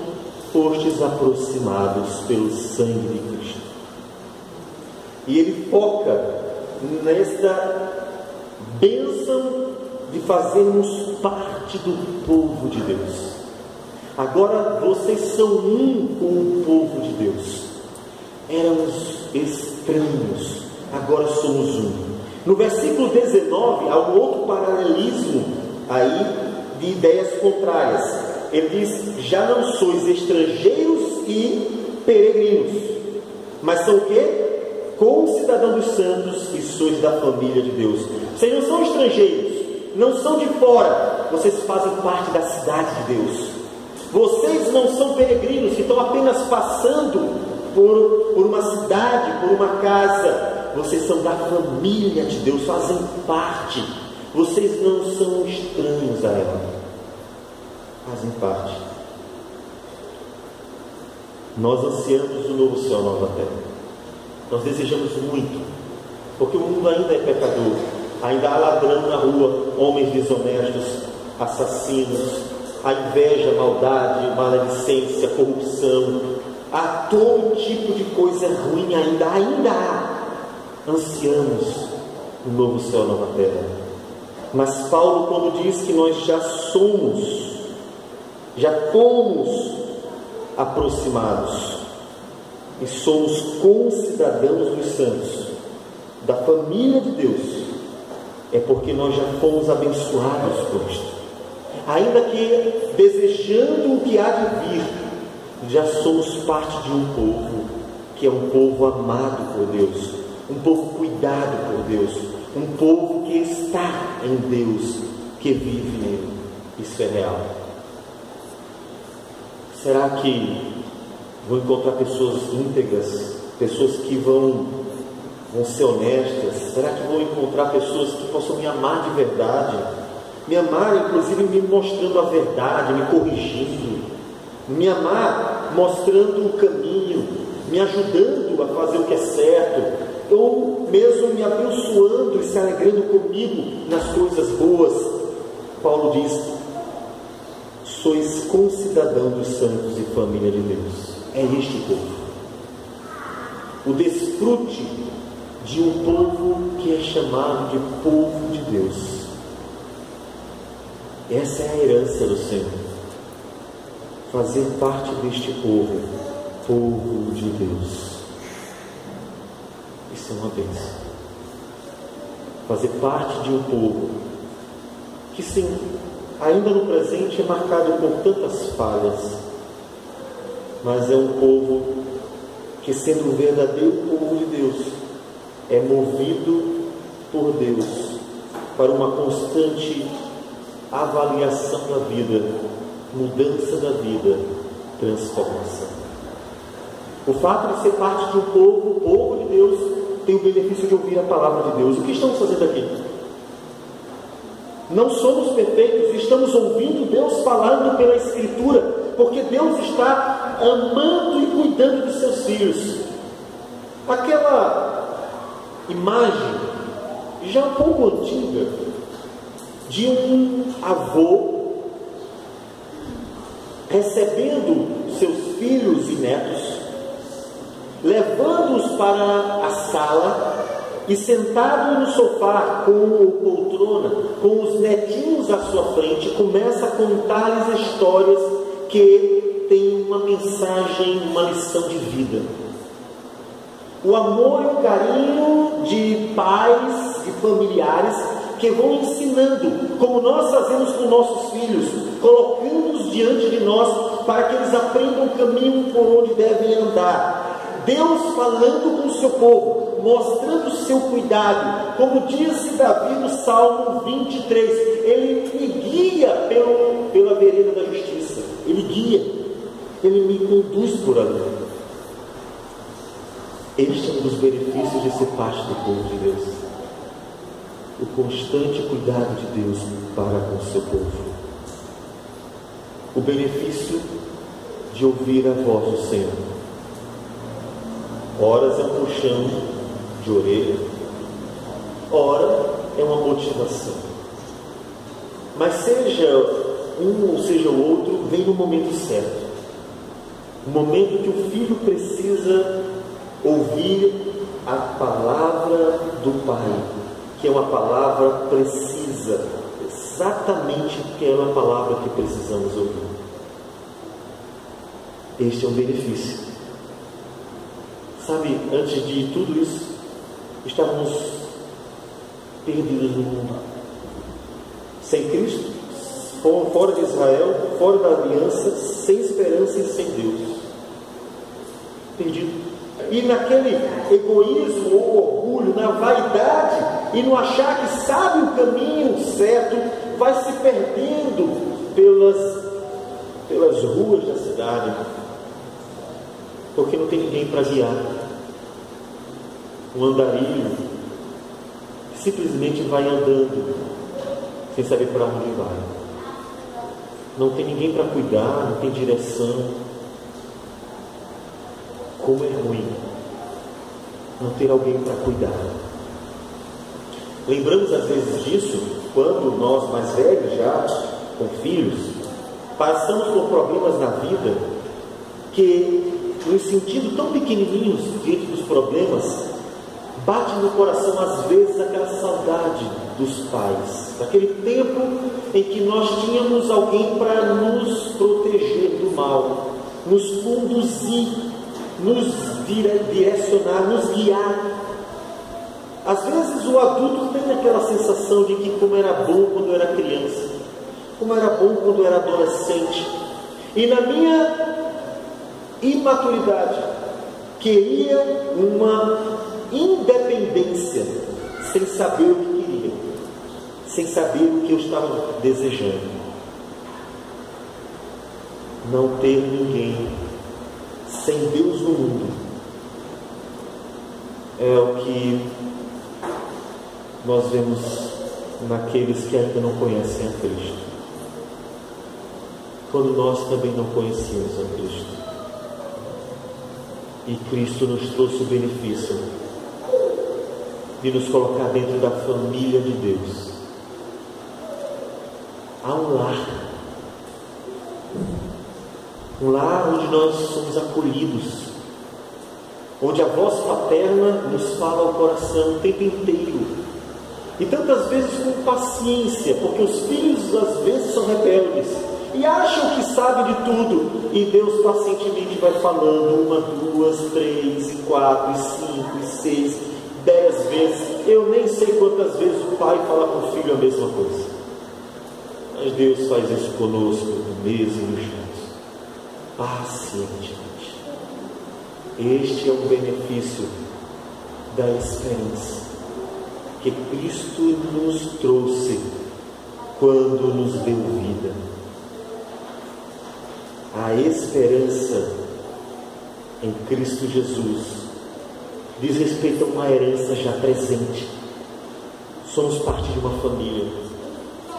fostes aproximados pelo sangue de Cristo. E ele foca nesta bênção de fazermos parte do povo de Deus. Agora vocês são um com o povo de Deus. Éramos estranhos, agora somos um. No versículo 19, há um outro paralelismo aí de ideias contrárias. Ele diz: já não sois estrangeiros e peregrinos, mas são o quê? Concidadãos dos santos e sois da família de Deus. Vocês não são estrangeiros, não são de fora, vocês fazem parte da cidade de Deus. Vocês não são peregrinos que estão apenas passando por uma cidade, por uma casa. Vocês são da família de Deus, fazem parte. Vocês não são estranhos a ela, fazem parte. Nós ansiamos o novo céu e a nova terra. Nós desejamos muito, porque o mundo ainda é pecador. Ainda há ladrão na rua, homens desonestos, assassinos, há inveja, maldade, maledicência, corrupção. Há todo tipo de coisa ruim ainda há. Ansiamos o novo céu e a nova terra. Mas Paulo, quando diz que nós já fomos aproximados e somos concidadãos dos santos, da família de Deus, é porque nós já fomos abençoados por isto. Ainda que desejando o que há de vir, já somos parte de um povo que é um povo amado por Deus, um povo cuidado por Deus, um povo que está em Deus, que vive nele. Isso é real. Será que vou encontrar pessoas íntegras, pessoas que vão ser honestas? Será que vou encontrar pessoas que possam me amar de verdade? Me amar, inclusive, me mostrando a verdade, me corrigindo. Me amar mostrando o caminho, me ajudando a fazer o que é certo, ou mesmo me abençoando e se alegrando comigo nas coisas boas. Paulo diz: sois concidadão dos santos e família de Deus. É este povo. O desfrute de um povo que é chamado de povo de Deus. Essa é a herança do Senhor. Fazer parte deste povo, povo de Deus. Isso é uma bênção. Fazer parte de um povo que, sim, ainda no presente é marcado por tantas falhas, mas é um povo que, sendo o verdadeiro povo de Deus, é movido por Deus para uma constante avaliação da vida, mudança da vida, transformação. O fato de ser parte de um povo, povo de Deus, tem o benefício de ouvir a palavra de Deus. O que estamos fazendo aqui? Não somos perfeitos, estamos ouvindo Deus falando pela Escritura, porque Deus está amando e cuidando dos seus filhos. Aquela imagem, já um pouco antiga, de um avô recebendo seus filhos e netos, levando-os para a sala e sentado no sofá com poltrona, com os netinhos à sua frente, começa a contar-lhes histórias que têm uma mensagem, uma lição de vida. O amor e o carinho de pais e familiares que vão ensinando, como nós fazemos com nossos filhos, colocando-os diante de nós para que eles aprendam o caminho por onde devem andar. Deus falando com o seu povo, mostrando o seu cuidado, como disse Davi no Salmo 23, Ele me guia pela vereda da justiça, Ele guia, Ele me conduz por ali. Este é um dos benefícios de ser parte do povo de Deus, o constante cuidado de Deus para com o seu povo, o benefício de ouvir a voz do Senhor. Horas é um puxão de orelha, ora é uma motivação, mas seja um ou seja o outro, vem no momento certo, o momento que o filho precisa ouvir a palavra do Pai, que é uma palavra precisa, exatamente aquela palavra que precisamos ouvir. Este é um benefício. Sabe, antes de tudo isso, estávamos perdidos no mundo, sem Cristo, fora de Israel, fora da aliança, sem esperança e sem Deus, perdido. E naquele egoísmo ou orgulho, na vaidade e no achar que sabe o caminho certo, vai se perdendo pelas ruas da cidade. porque não tem ninguém para guiar. Um andarilho que simplesmente vai andando sem saber para onde vai. Não tem ninguém para cuidar, não tem direção. Como é ruim não ter alguém para cuidar. Lembramos às vezes disso quando nós mais velhos, já com filhos, passamos por problemas na vida que, nos sentindo tão pequenininhos diante dos problemas, bate no coração às vezes aquela saudade dos pais, daquele tempo em que nós tínhamos alguém para nos proteger do mal, nos conduzir, nos direcionar, nos guiar. Às vezes o adulto tem aquela sensação de que como era bom quando eu era criança, como era bom quando eu era adolescente, e na minha imaturidade queria uma independência, sem saber o que queria, sem saber o que eu estava desejando. Não ter ninguém, sem Deus no mundo, é o que nós vemos naqueles que ainda não conhecem a Cristo, quando nós também não conhecíamos a Cristo, e Cristo nos trouxe o benefício de nos colocar dentro da família de Deus. Há um lar onde nós somos acolhidos, onde a voz paterna nos fala ao coração o tempo inteiro, e tantas vezes com paciência, porque os filhos às vezes são rebeldes e acham que sabem de tudo, e Deus pacientemente vai falando 1, 2, 3, 4, 5, 6, 10 vezes. Eu nem sei quantas vezes o pai fala com o filho a mesma coisa, mas Deus faz isso conosco no mesmo jeito, pacientemente. Este é o benefício da esperança que Cristo nos trouxe quando nos deu vida. A esperança em Cristo Jesus diz respeito a uma herança já presente. Somos parte de uma família.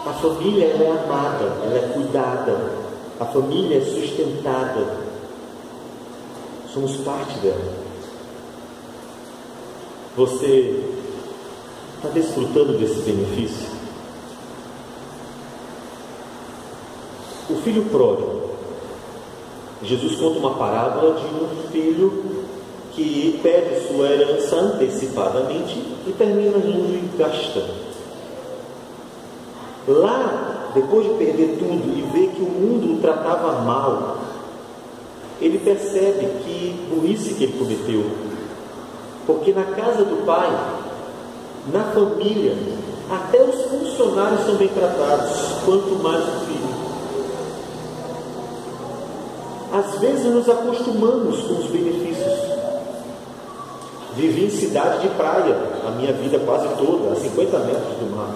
A família, ela é amada, ela é cuidada, a família é sustentada. Somos parte dela. Você está desfrutando desse benefício? O filho pródigo. Jesus conta uma parábola de um filho que pede sua herança antecipadamente e termina indo e gastando. Lá, depois de perder tudo e ver que o mundo o tratava mal, ele percebe que burrice que ele cometeu, porque na casa do pai, na família, até os funcionários são bem tratados, quanto mais o filho. Às vezes nos acostumamos com os benefícios. Vivi em cidade de praia a minha vida quase toda, a 50 metros do mar.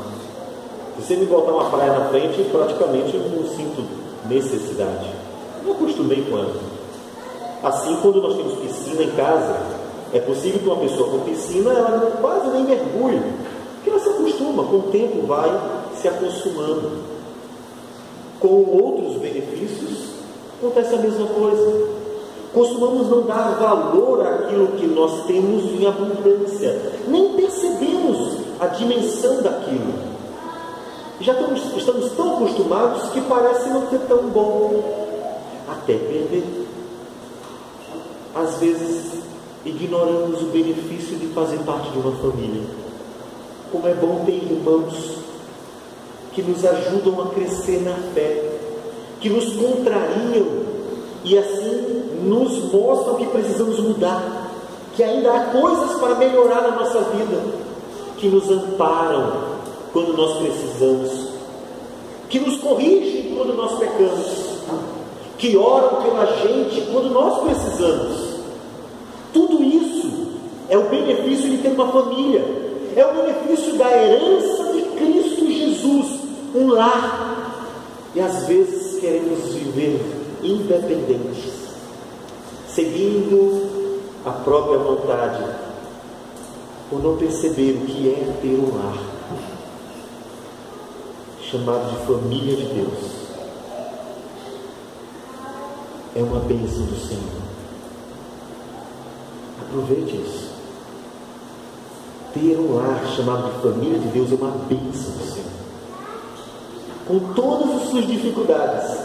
Se você me botar uma praia na frente, praticamente eu não sinto necessidade. Eu acostumei com ela. Assim, quando nós temos piscina em casa, é possível que uma pessoa com piscina, ela quase nem mergulhe, porque ela se acostuma, com o tempo vai se acostumando. Com outros benefícios, acontece a mesma coisa. Costumamos não dar valor àquilo que nós temos em abundância, nem percebemos a dimensão daquilo. Já estamos tão acostumados que parece não ser tão bom, até perder. Às vezes ignoramos o benefício de fazer parte de uma família. Como é bom ter irmãos que nos ajudam a crescer na fé, que nos contrariam e assim nos mostram que precisamos mudar, que ainda há coisas para melhorar na nossa vida, que nos amparam quando nós precisamos, que nos corrigem quando nós pecamos, que oram pela gente quando nós precisamos. Tudo isso é o benefício de ter uma família, é o benefício da herança de Cristo Jesus, um lar. E às vezes queremos viver independentes, seguindo a própria vontade, por não perceber o que é ter um lar, chamado de família de Deus. É uma bênção do Senhor. Aproveite isso. Ter um lar chamado de família de Deus é uma bênção do Senhor. Com todas as suas dificuldades,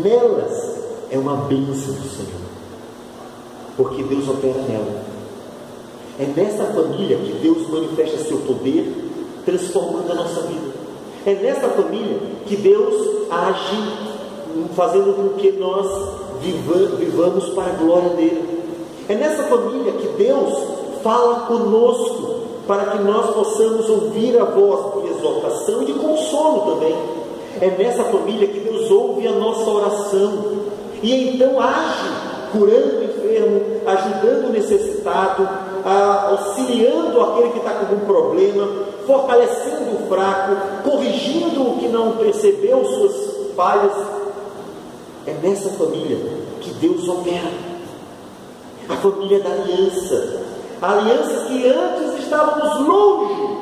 nelas é uma bênção do Senhor, porque Deus opera nela. É nessa família que Deus manifesta seu poder, transformando a nossa vida. É nessa família que Deus age, fazendo com que nós vivamos para a glória dele. É nessa família que Deus fala conosco, para que nós possamos ouvir a voz de exortação e de consolo também. É nessa família que Deus ouve a nossa oração e então age, curando o enfermo, ajudando o necessitado, auxiliando aquele que está com algum problema, fortalecendo o fraco, corrigindo o que não percebeu suas falhas. É nessa família que Deus opera. A família da aliança. A aliança que antes estávamos longe,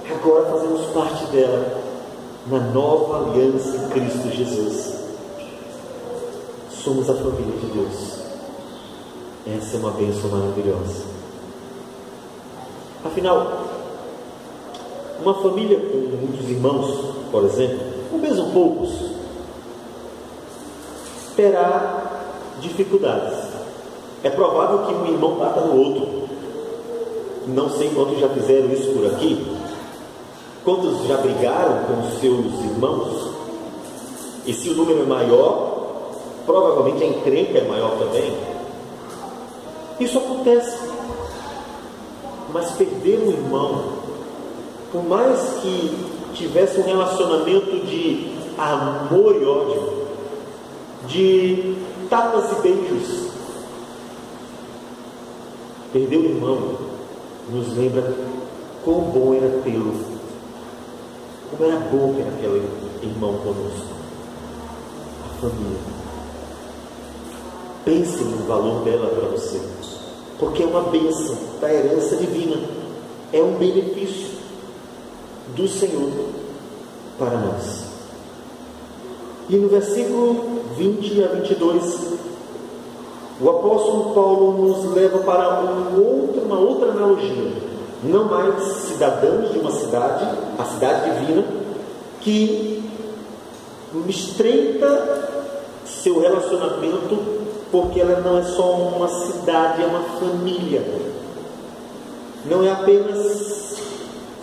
agora fazemos parte dela, na nova aliança em Cristo Jesus. Somos a família de Deus. Essa é uma bênção maravilhosa. Afinal, uma família com muitos irmãos, por exemplo, ou mesmo poucos, terá dificuldades. É provável que um irmão bata no outro. Não sei quantos já fizeram isso por aqui. Quantos já brigaram com os seus irmãos? E se o número é maior, provavelmente a encrenca é maior também. Isso acontece. Mas perder um irmão, por mais que tivesse um relacionamento de amor e ódio, de tapas e beijos, perder o irmão nos lembra quão bom era tê-lo, como era bom ter aquele irmão conosco. A família. Pense no valor dela para você, porque é uma bênção da herança divina, é um benefício do Senhor para nós. E no versículo 20 a 22, o apóstolo Paulo nos leva para uma outra analogia. Não mais cidadãos de uma cidade, a cidade divina, que estreita seu relacionamento, porque ela não é só uma cidade, é uma família. Não é apenas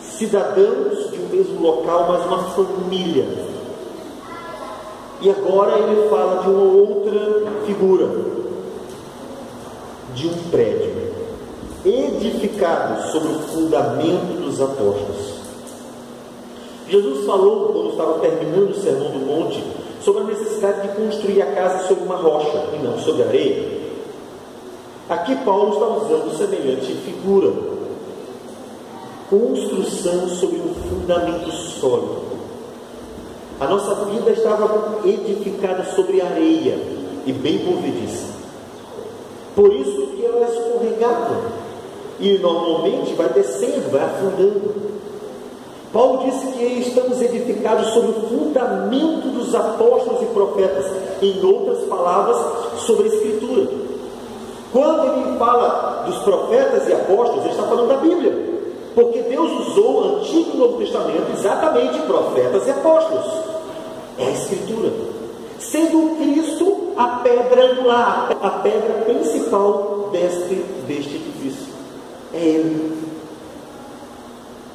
cidadãos de um mesmo local, mas uma família. E agora ele fala de uma outra figura, de um prédio edificado sobre o fundamento dos apóstolos. Jesus falou, quando estava terminando o Sermão do Monte, sobre a necessidade de construir a casa sobre uma rocha e não sobre areia. Aqui Paulo está usando semelhante figura. Construção sobre um fundamento sólido. A nossa vida estava edificada sobre areia e bem movediça. Por isso que ela é escorregada e normalmente vai descendo, vai afundando. Paulo disse que estamos edificados sobre o fundamento dos apóstolos e profetas, em outras palavras, sobre a Escritura. Quando ele fala dos profetas e apóstolos, ele está falando da Bíblia, porque Deus usou o Antigo e Novo Testamento exatamente profetas e apóstolos. É a Escritura, sendo Cristo a pedra angular, a pedra principal deste edifício. É Ele.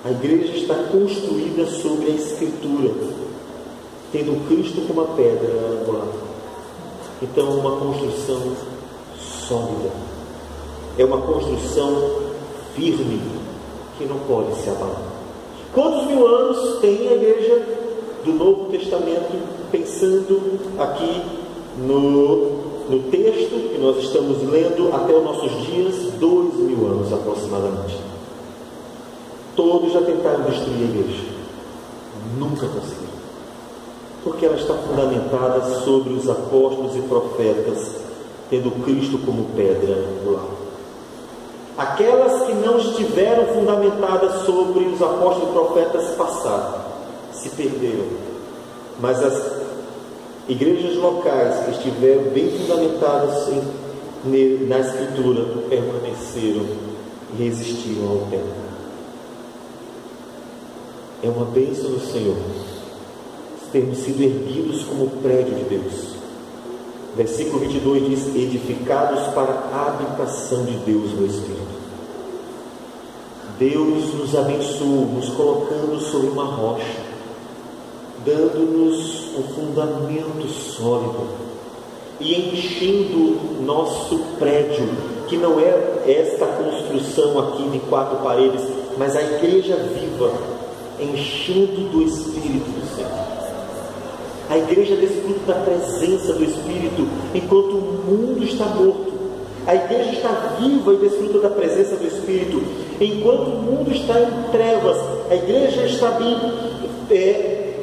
A igreja está construída sobre a Escritura, tendo Cristo como a pedra angular. Então é uma construção sólida, é uma construção firme, que não pode se abalar. Quantos mil anos tem a igreja do Novo Testamento, pensando aqui no texto que nós estamos lendo até os nossos dias? 2000 anos aproximadamente. Todos já tentaram destruir a igreja, nunca conseguiram, porque ela está fundamentada sobre os apóstolos e profetas, tendo Cristo como pedra angular. Aquelas que não estiveram fundamentadas sobre os apóstolos e profetas passados se perderam, mas as igrejas locais que estiveram bem fundamentadas na Escritura permaneceram e resistiram ao tempo. É uma bênção do Senhor termos sido erguidos como prédio de Deus. Versículo 22 diz: edificados para a habitação de Deus no Espírito. Deus nos abençoou, nos colocando sobre uma rocha, dando-nos um fundamento sólido e enchendo nosso prédio, que não é esta construção aqui de 4 paredes, mas a igreja viva, enchendo do Espírito do Senhor. A igreja desfruta da presença do Espírito enquanto o mundo está morto. A igreja está viva e desfruta da presença do Espírito enquanto o mundo está em trevas. A igreja está bem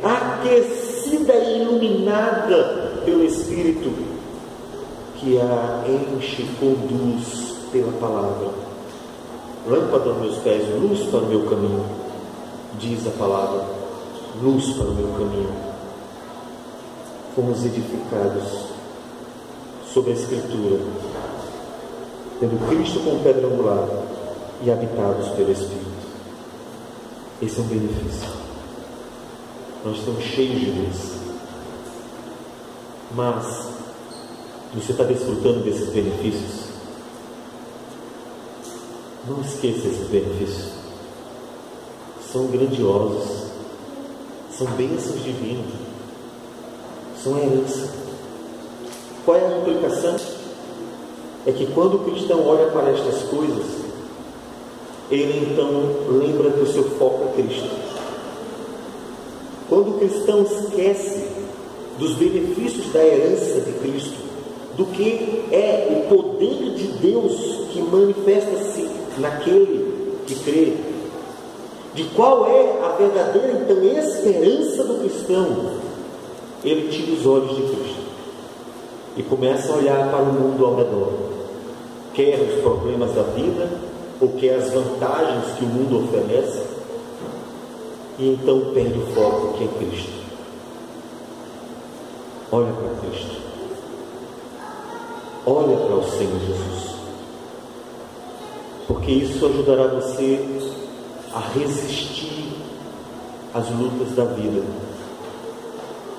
aquecida e iluminada pelo Espírito, que a enche e conduz pela palavra. Lâmpada aos meus pés, luz para o meu caminho, diz a palavra, luz para o meu caminho. Fomos edificados sobre a Escritura, tendo Cristo como pedra angular e habitados pelo Espírito. Esse é um benefício. Nós estamos cheios de Deus. Mas você está desfrutando desses benefícios? Não esqueça esses benefícios. São grandiosos, são bênçãos divinas, são herança. Qual é a implicação? É que quando o cristão olha para estas coisas, ele então lembra que o seu foco é Cristo. Quando o cristão esquece dos benefícios da herança de Cristo, do que é o poder de Deus que manifesta-se naquele que crê, de qual é a verdadeira então esperança do cristão, ele tira os olhos de Cristo e começa a olhar para o mundo ao redor, quer os problemas da vida, ou quer as vantagens que o mundo oferece, e então perde o foco, que é Cristo. Olha para Cristo, olha para o Senhor Jesus, porque isso ajudará você a resistir às lutas da vida.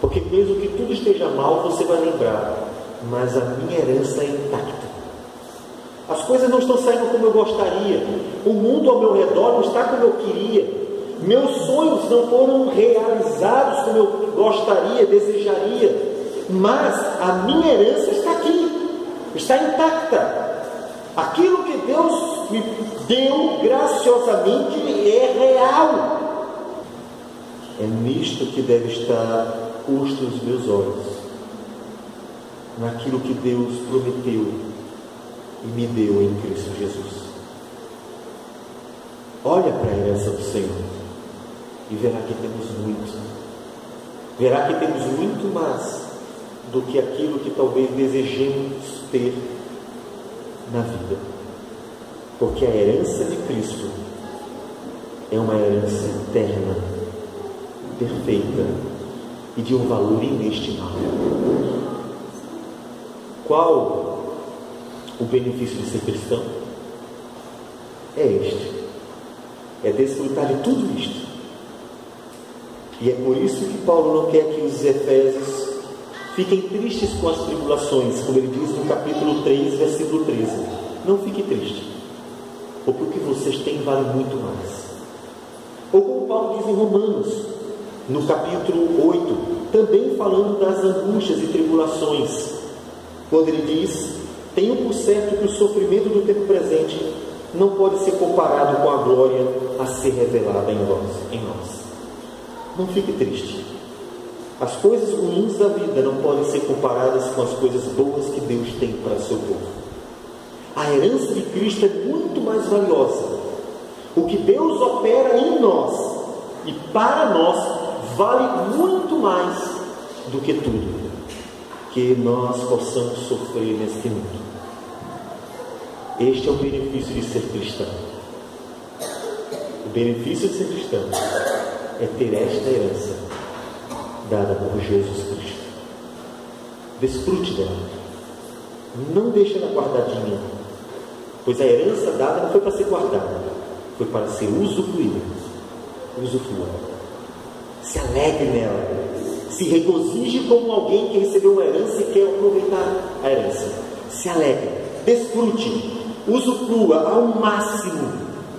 Porque mesmo que tudo esteja mal, você vai lembrar, mas a minha herança é intacta. As coisas não estão saindo como eu gostaria, o mundo ao meu redor não está como eu queria, meus sonhos não foram realizados como eu gostaria, desejaria, mas a minha herança está aqui, está intacta. Aquilo que Deus me deu graciosamente é real. É nisto que deve estar posto os meus olhos, naquilo que Deus prometeu e me deu em Cristo Jesus. Olha para a herança do Senhor e verá que temos muito. Verá que temos muito mais do que aquilo que talvez desejemos ter na vida. Porque a herança de Cristo é uma herança eterna, perfeita e de um valor inestimável. Qual o benefício de ser cristão? É este: é desfrutar de tudo isto. E é por isso que Paulo não quer que os efésios fiquem tristes com as tribulações, como ele diz no capítulo 3, versículo 13. Não fique triste, porque o que vocês têm vale muito mais. Ou como Paulo diz em Romanos, no capítulo 8, também falando das angústias e tribulações, quando ele diz: tenho por certo que o sofrimento do tempo presente não pode ser comparado com a glória a ser revelada em nós. Não fique triste. As coisas ruins da vida não podem ser comparadas com as coisas boas que Deus tem para o seu povo. A herança de Cristo é muito mais valiosa. O que Deus opera em nós e para nós vale muito mais do que tudo. que nós possamos sofrer neste mundo. Este é o benefício de ser cristão. O benefício de ser cristão é ter esta herança dada por Jesus Cristo. Desfrute dela. Não deixe ela guardadinha, pois a herança dada não foi para ser guardada, foi para ser usufruída. Usufrua. Se alegre nela. Se regozije como alguém que recebeu uma herança e quer aproveitar a herança. Se alegre. Desfrute. Usufrua ao máximo,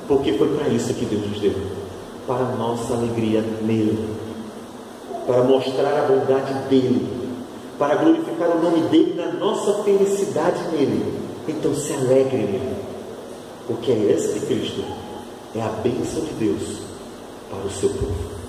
porque foi para isso que Deus nos deu, para a nossa alegria nele, para mostrar a bondade dele, para glorificar o nome dele na nossa felicidade nele. Então se alegre nele, porque a herança de Cristo é a bênção de Deus para o seu povo.